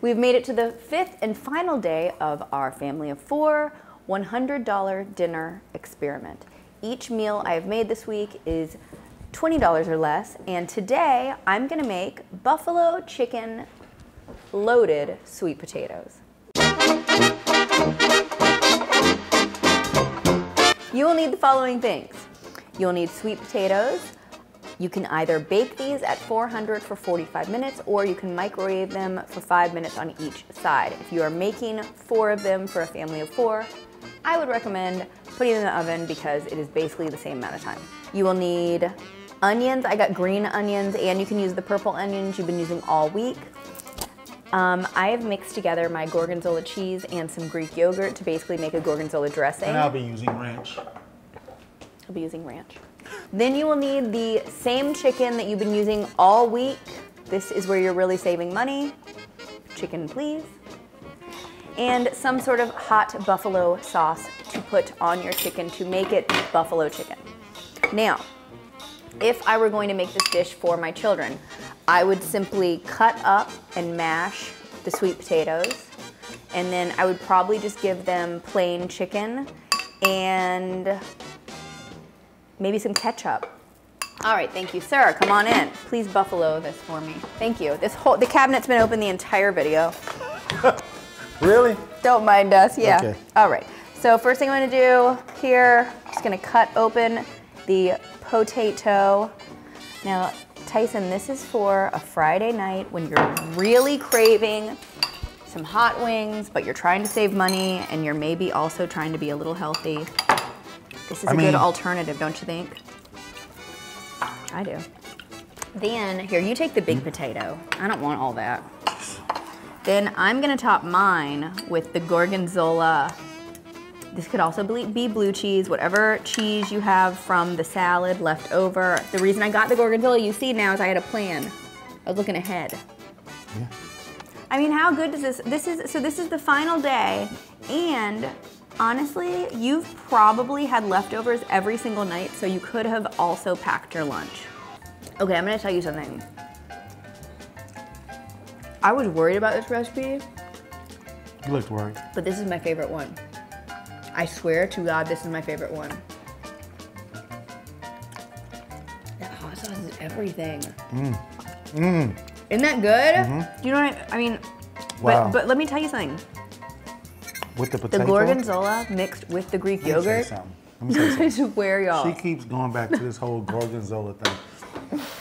We've made it to the 5th and final day of our family of 4 $100 dinner experiment. Each meal I have made this week is $20 or less, and today I'm gonna make buffalo chicken loaded sweet potatoes. You will need the following things. You'll need sweet potatoes. You can either bake these at 400 for 45 minutes or you can microwave them for 5 minutes on each side. If you are making 4 of them for a family of 4, I would recommend putting them in the oven because it is basically the same amount of time. You will need onions. I got green onions, and you can use the purple onions you've been using all week. I have mixed together my gorgonzola cheese and some Greek yogurt to basically make a gorgonzola dressing. And I'll be using ranch. I'll be using ranch. Then you will need the same chicken that you've been using all week. This is where you're really saving money. Chicken, please. And some sort of hot buffalo sauce to put on your chicken to make it buffalo chicken. Now, if I were going to make this dish for my children, I would simply cut up and mash the sweet potatoes, and then I would probably just give them plain chicken and maybe some ketchup. All right, thank you, sir. Come on in. Please buffalo this for me. Thank you. The cabinet's been open the entire video. Really? Don't mind us, yeah. Okay. All right, so first thing I'm gonna do here, just gonna cut open the potato. Now, Tyson, this is for a Friday night when you're really craving some hot wings, but you're trying to save money and you're maybe also trying to be a little healthy. This is a good alternative, don't you think? I do. Then, here, you take the big potato. I don't want all that. Then I'm gonna top mine with the gorgonzola. This could also be blue cheese, whatever cheese you have from the salad left over. The reason I got the gorgonzola, you see now, is I had a plan. I was looking ahead. Yeah. I mean, how good does this is the final day, and honestly, you've probably had leftovers every single night, so you could have also packed your lunch. Okay, I'm gonna tell you something. I was worried about this recipe. You looked worried. But this is my favorite one. I swear to God, this is my favorite one. That hot sauce is everything. Isn't that good? Do you know what I mean? Wow. But let me tell you something. With the potato? The gorgonzola mixed with the Greek yogurt. Let me say something. I swear, y'all. She keeps going back to this whole gorgonzola thing.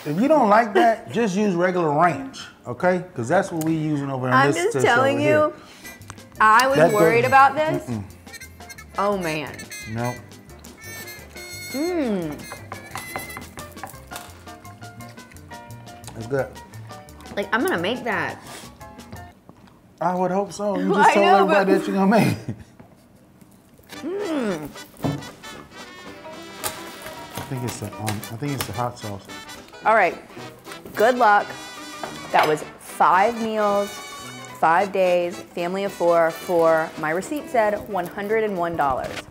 If you don't like that, just use regular ranch, okay? Because that's what we using over in this dish. I'm just telling you, I was worried about this. Oh man. No. That's good. Like, I'm gonna make that. I would hope so. You just told everybody that you're gonna make it. I think it's the hot sauce. All right, good luck. That was 5 meals, 5 days, family of 4 for, my receipt said, $101.